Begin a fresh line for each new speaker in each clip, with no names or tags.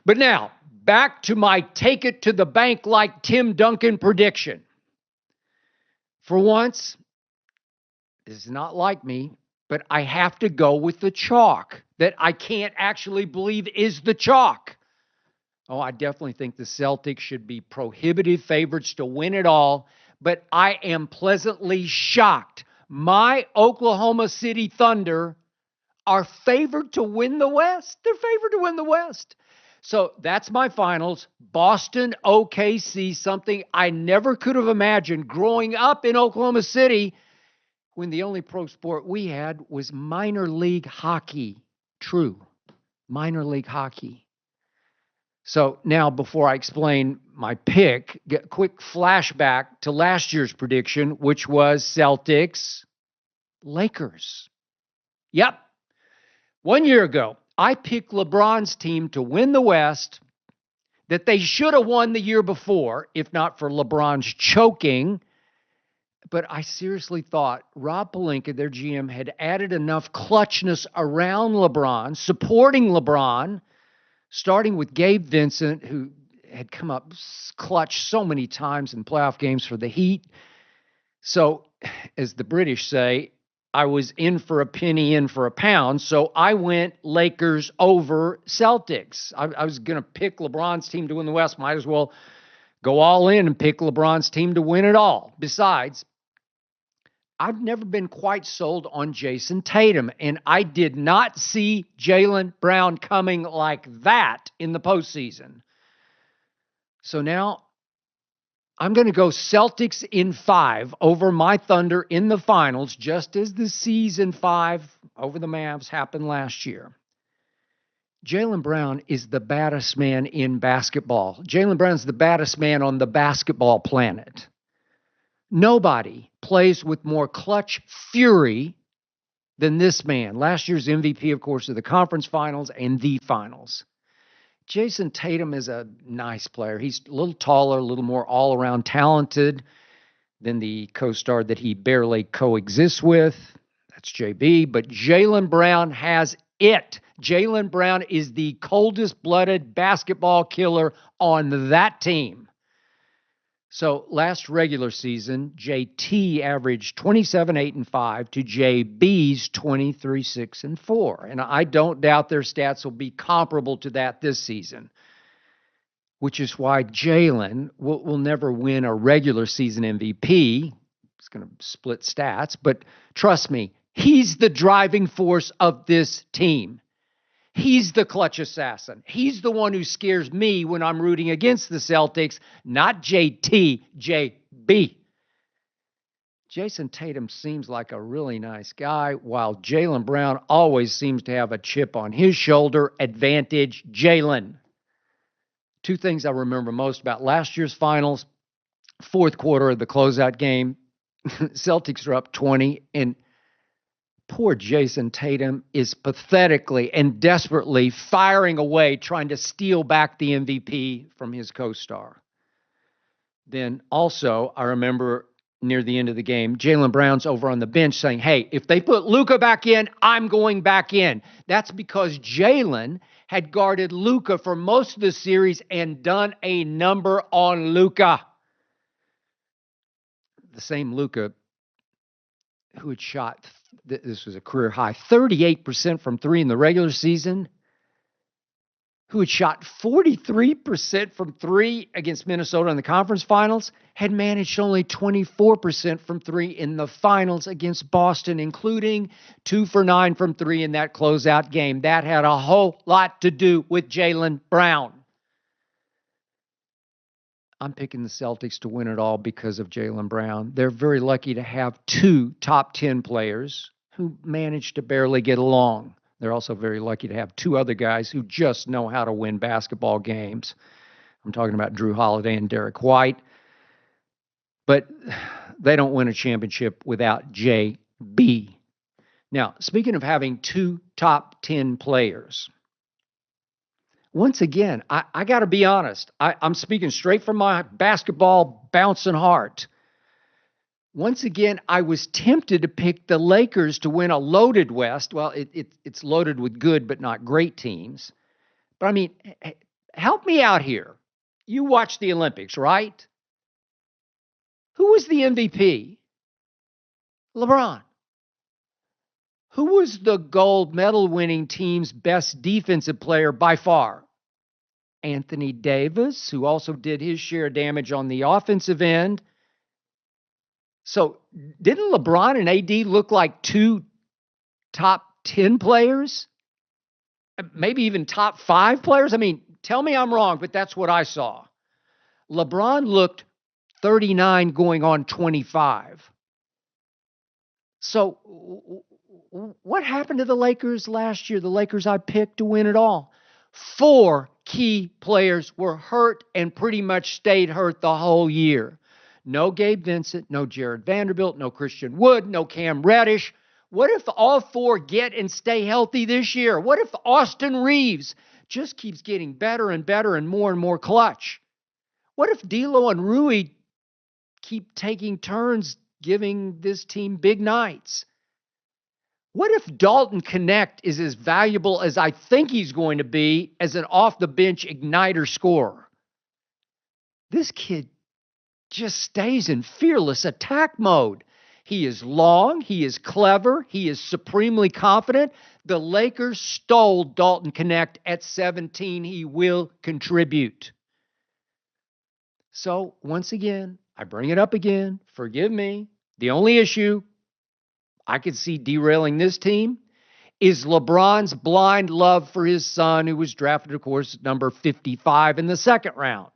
But now, back to my take it to the bank like Tim Duncan prediction. For once, this is not like me, but I have to go with the chalk that I can't actually believe is the chalk. Oh, I definitely think the Celtics should be prohibitive favorites to win it all, but I am pleasantly shocked. My Oklahoma City Thunder are favored to win the West. They're favored to win the West. So that's my finals. Boston, OKC, something I never could have imagined growing up in Oklahoma City when the only pro sport we had was minor league hockey. True, minor league hockey. So now, before I explain my pick, get a quick flashback to last year's prediction, which was Celtics, Lakers. Yep. 1 year ago, I picked LeBron's team to win the West, that they should have won the year before, if not for LeBron's choking. But I seriously thought Rob Pelinka, their GM, had added enough clutchness around LeBron, supporting LeBron, starting with Gabe Vincent, who had come up clutch so many times in playoff games for the Heat. So, as the British say, I was in for a penny, in for a pound. So I went Lakers over Celtics. I was going to pick LeBron's team to win the West. Might as well go all in and pick LeBron's team to win it all. Besides, I've never been quite sold on Jason Tatum, and I did not see Jaylen Brown coming like that in the postseason. So now I'm going to go Celtics in 5 over my Thunder in the finals, just as the season 5 over the Mavs happened last year. Jaylen Brown is the baddest man in basketball. Jaylen Brown's the baddest man on the basketball planet. Nobody plays with more clutch fury than this man. Last year's MVP, of course, of the conference finals and the finals. Jason Tatum is a nice player. He's a little taller, a little more all-around talented than the co-star that he barely coexists with. That's JB. But Jaylen Brown has it. Jaylen Brown is the coldest-blooded basketball killer on that team. So last regular season, JT averaged 27, 8, and 5 to JB's 23, 6, and 4. And I don't doubt their stats will be comparable to that this season, which is why Jaylen will never win a regular season MVP. He's going to split stats, but trust me, he's the driving force of this team. He's the clutch assassin. He's the one who scares me when I'm rooting against the Celtics, not JT, JB. Jason Tatum seems like a really nice guy, while Jaylen Brown always seems to have a chip on his shoulder. Advantage Jaylen. Two things I remember most about last year's finals. Fourth quarter of the closeout game, Celtics are up 20, and poor Jason Tatum is pathetically and desperately firing away, trying to steal back the MVP from his co-star. Then also, I remember near the end of the game, Jaylen Brown's over on the bench saying, hey, if they put Luka back in, I'm going back in. That's because Jaylen had guarded Luka for most of the series and done a number on Luka. The same Luka who had shot, this was a career high, 38% from three in the regular season, who had shot 43% from three against Minnesota in the conference finals, had managed only 24% from three in the finals against Boston, including 2 for 9 from three in that closeout game. That had a whole lot to do with Jaylen Brown. I'm picking the Celtics to win it all because of Jaylen Brown. They're very lucky to have 2 top 10 players who managed to barely get along. They're also very lucky to have 2 other guys who just know how to win basketball games. I'm talking about Drew Holiday and Derek White. But they don't win a championship without JB. Now, speaking of having 2 top 10 players, once again, I got to be honest. I'm speaking straight from my basketball bouncing heart. Once again, I was tempted to pick the Lakers to win a loaded West. Well, it's loaded with good but not great teams. But I mean, help me out here. You watch the Olympics, right? Who was the MVP? LeBron. Who was the gold medal winning team's best defensive player by far? Anthony Davis, who also did his share of damage on the offensive end. So didn't LeBron and AD look like two top 10 players? Maybe even top 5 players? I mean, tell me I'm wrong, but that's what I saw. LeBron looked 39 going on 25. So what happened to the Lakers last year? The Lakers I picked to win it all. 4 key players were hurt and pretty much stayed hurt the whole year. No Gabe Vincent, no Jared Vanderbilt, no Christian Wood, no Cam Reddish. What if all 4 get and stay healthy this year? What if Austin Reeves just keeps getting better and better and more clutch? What if D'Lo and Rui keep taking turns giving this team big nights? What if Dalton Connect is as valuable as I think he's going to be as an off-the-bench igniter scorer? This kid just stays in fearless attack mode. He is long, he is clever, he is supremely confident. The Lakers stole Dalton Connect at 17. He will contribute. So, once again, I bring it up again. Forgive me. The only issue I could see derailing this team is LeBron's blind love for his son, who was drafted, of course, number 55 in the second round.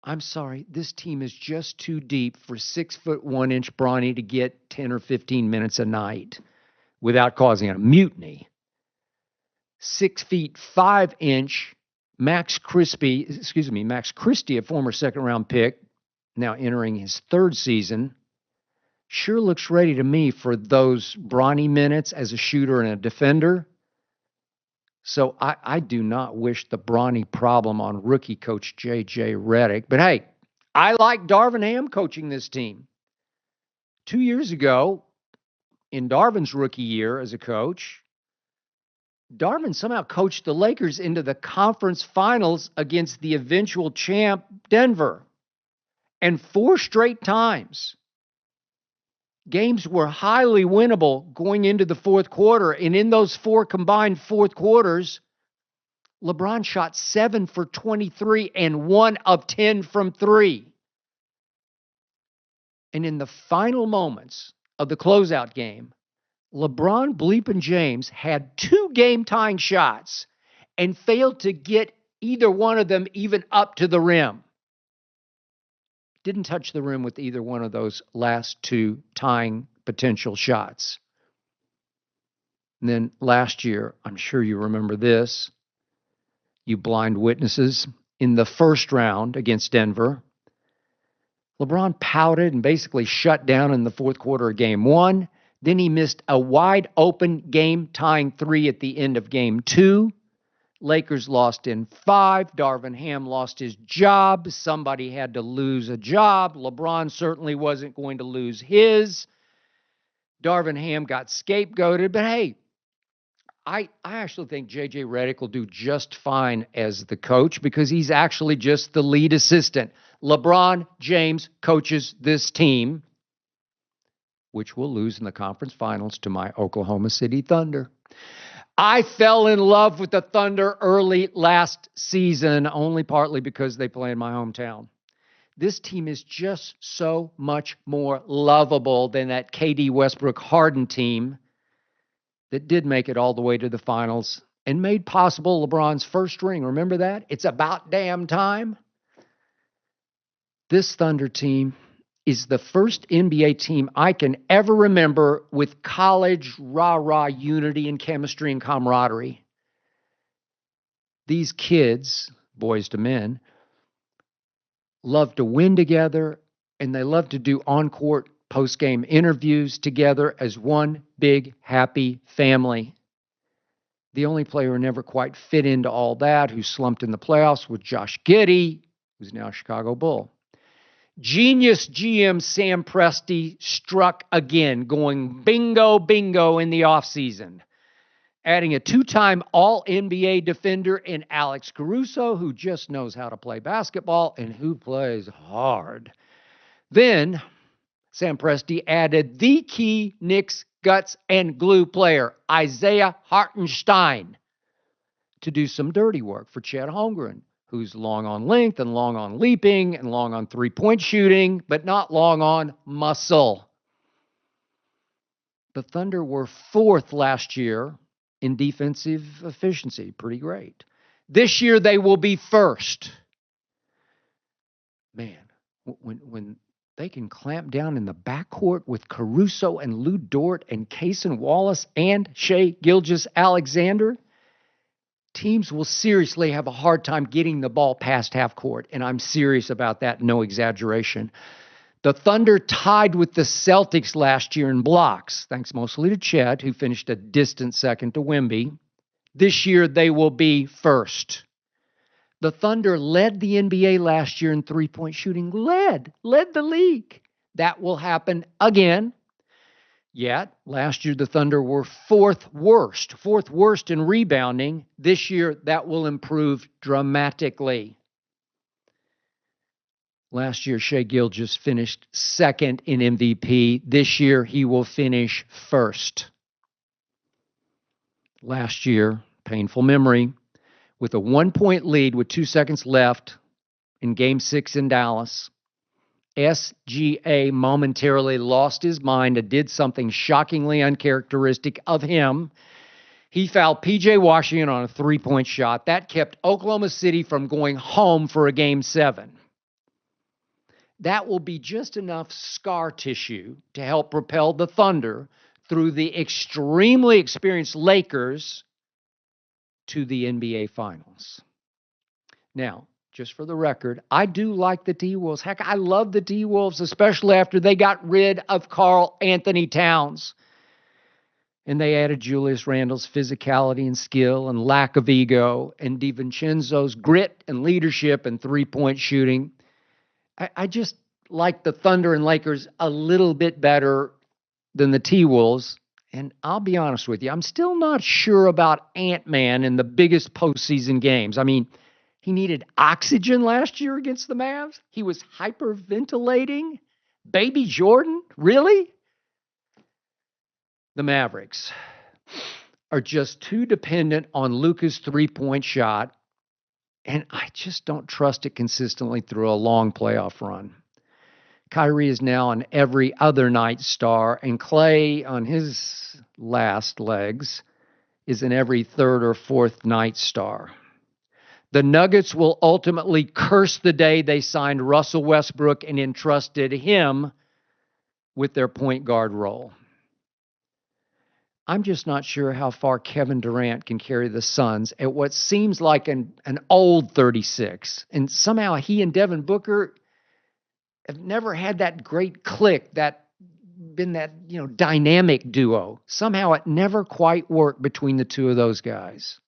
I'm sorry, this team is just too deep for 6'1" Bronny to get 10 or 15 minutes a night without causing a mutiny. 6'5" Max Christie, a former second-round pick, now entering his 3rd season, sure looks ready to me for those Bronny minutes as a shooter and a defender. So I do not wish the Bronny problem on rookie coach J.J. Redick. But hey, I like Darvin Ham coaching this team. 2 years ago, in Darvin's rookie year as a coach, Darvin somehow coached the Lakers into the conference finals against the eventual champ Denver. And 4 straight times, games were highly winnable going into the fourth quarter. And in those 4 combined fourth quarters, LeBron shot 7 for 23 and 1 of 10 from 3. And in the final moments of the closeout game, LeBron bleeping James had 2 game-tying shots and failed to get either one of them even up to the rim. Didn't touch the rim with either one of those last 2 tying potential shots. And then last year, I'm sure you remember this, you blind witnesses, in the first round against Denver, LeBron pouted and basically shut down in the fourth quarter of game 1. Then he missed a wide open game-tying 3 at the end of game 2. Lakers lost in 5. Darvin Ham lost his job. Somebody had to lose a job. LeBron certainly wasn't going to lose his. Darvin Ham got scapegoated. But hey, I actually think J.J. Redick will do just fine as the coach because he's actually just the lead assistant. LeBron James coaches this team, which will lose in the conference finals to my Oklahoma City Thunder. I fell in love with the Thunder early last season, only partly because they play in my hometown. This team is just so much more lovable than that KD Westbrook Harden team that did make it all the way to the finals and made possible LeBron's first ring. Remember that? It's about damn time. This Thunder team is the first NBA team I can ever remember with college rah-rah unity and chemistry and camaraderie. These kids, boys to men, love to win together, and they love to do on-court post-game interviews together as one big, happy family. The only player who never quite fit into all that, who slumped in the playoffs, was Josh Giddey, who's now a Chicago Bull. Genius GM Sam Presti struck again, going bingo, bingo in the offseason. adding a two-time All-NBA defender in Alex Caruso, who just knows how to play basketball and who plays hard. Then Sam Presti added the key Knicks guts and glue player, Isaiah Hartenstein, to do some dirty work for Chet Holmgren, who's long on length and long on leaping and long on three-point shooting, but not long on muscle. The Thunder were fourth last year in defensive efficiency. Pretty great. This year they will be first. Man, when they can clamp down in the backcourt with Caruso and Lou Dort and Cason Wallace and Shai Gilgeous-Alexander, teams will seriously have a hard time getting the ball past half court. And I'm serious about that, no exaggeration. The Thunder tied with the Celtics last year in blocks, thanks mostly to Chet, who finished a distant second to Wemby. This year, they will be first. The Thunder led the NBA last year in three-point shooting. Led the league. That will happen again. Yet, last year, the Thunder were fourth worst in rebounding. This year, that will improve dramatically. Last year, Shai Gilgeous finished second in MVP. This year, he will finish first. Last year, painful memory, with a 1-point lead with 2 seconds left in Game 6 in Dallas, SGA momentarily lost his mind and did something shockingly uncharacteristic of him. He fouled P.J. Washington on a three-point shot. That kept Oklahoma City from going home for a Game 7. That will be just enough scar tissue to help propel the Thunder through the extremely experienced Lakers to the NBA Finals. Now, just for the record, I do like the T-Wolves. Heck, I love the T-Wolves, especially after they got rid of Karl Anthony Towns. And they added Julius Randle's physicality and skill and lack of ego, and DiVincenzo's grit and leadership and three-point shooting. I just like the Thunder and Lakers a little bit better than the T-Wolves. And I'll be honest with you, I'm still not sure about Ant-Man in the biggest postseason games. I mean, he needed oxygen last year against the Mavs. He was hyperventilating. Baby Jordan? Really? The Mavericks are just too dependent on Luka's three-point shot, and I just don't trust it consistently through a long playoff run. Kyrie is now an every other night star, and Klay, on his last legs, is an every third or fourth night star. The Nuggets will ultimately curse the day they signed Russell Westbrook and entrusted him with their point guard role. I'm just not sure how far Kevin Durant can carry the Suns at what seems like an old 36. And somehow he and Devin Booker have never had that great click, that dynamic duo. Somehow it never quite worked between the two of those guys.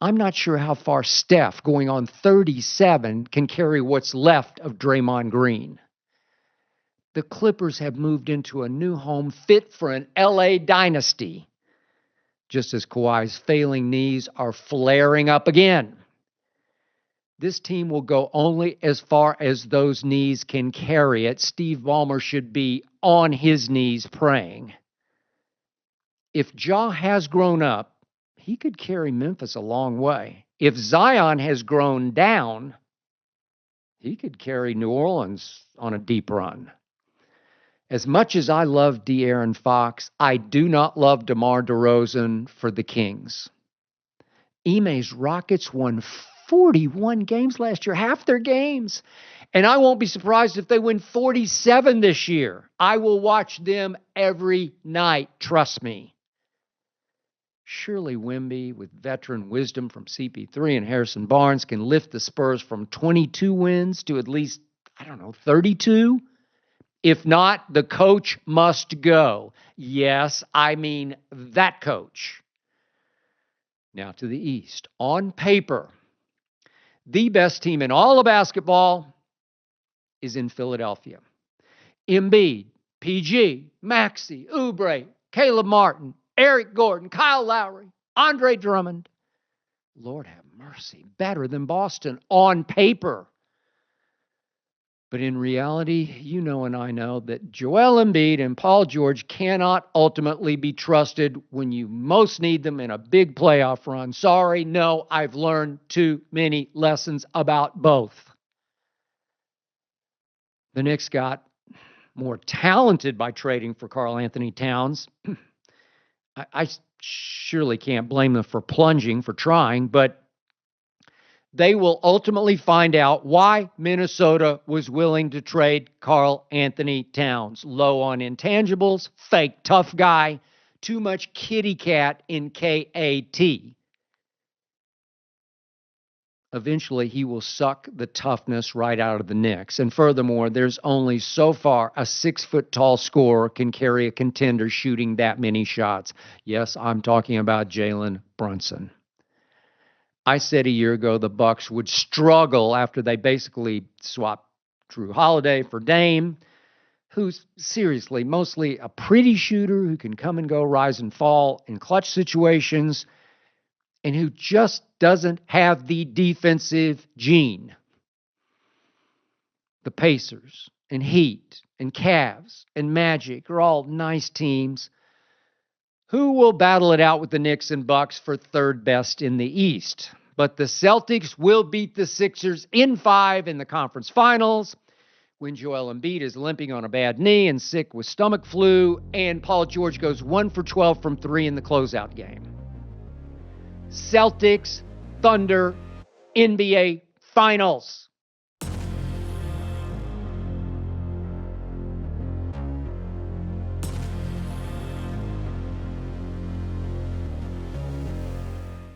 I'm not sure how far Steph, going on 37, can carry what's left of Draymond Green. The Clippers have moved into a new home fit for an LA dynasty, just as Kawhi's failing knees are flaring up again. This team will go only as far as those knees can carry it. Steve Ballmer should be on his knees praying. If Ja has grown up, he could carry Memphis a long way. If Zion has grown down, he could carry New Orleans on a deep run. As much as I love De'Aaron Fox, I do not love DeMar DeRozan for the Kings. Ime's Rockets won 41 games last year, half their games. And I won't be surprised if they win 47 this year. I will watch them every night, trust me. Surely Wemby, with veteran wisdom from CP3 and Harrison Barnes, can lift the Spurs from 22 wins to at least, 32? If not, the coach must go. Yes, I mean that coach. Now to the East. On paper, the best team in all of basketball is in Philadelphia. Embiid, PG, Maxey, Oubre, Caleb Martin, Eric Gordon, Kyle Lowry, Andre Drummond. Lord have mercy, better than Boston on paper. But in reality, you know and I know that Joel Embiid and Paul George cannot ultimately be trusted when you most need them in a big playoff run. Sorry, no, I've learned too many lessons about both. The Knicks got more talented by trading for Karl Anthony Towns. I surely can't blame them for plunging, for trying, but they will ultimately find out why Minnesota was willing to trade Karl Anthony Towns. Low on intangibles, fake tough guy, too much kitty cat in KAT. Eventually, he will suck the toughness right out of the Knicks. And furthermore, there's only so far a 6-foot-tall scorer can carry a contender shooting that many shots. Yes, I'm talking about Jalen Brunson. I said a year ago the Bucks would struggle after they basically swapped Drew Holiday for Dame, who's seriously mostly a pretty shooter who can come and go, rise and fall in clutch situations, and who just doesn't have the defensive gene. The Pacers and Heat and Cavs and Magic are all nice teams. Who will battle it out with the Knicks and Bucks for third best in the East? But the Celtics will beat the Sixers in 5 in the conference finals when Joel Embiid is limping on a bad knee and sick with stomach flu, and Paul George goes 1 for 12 from 3 in the closeout game. Celtics, Thunder, NBA Finals.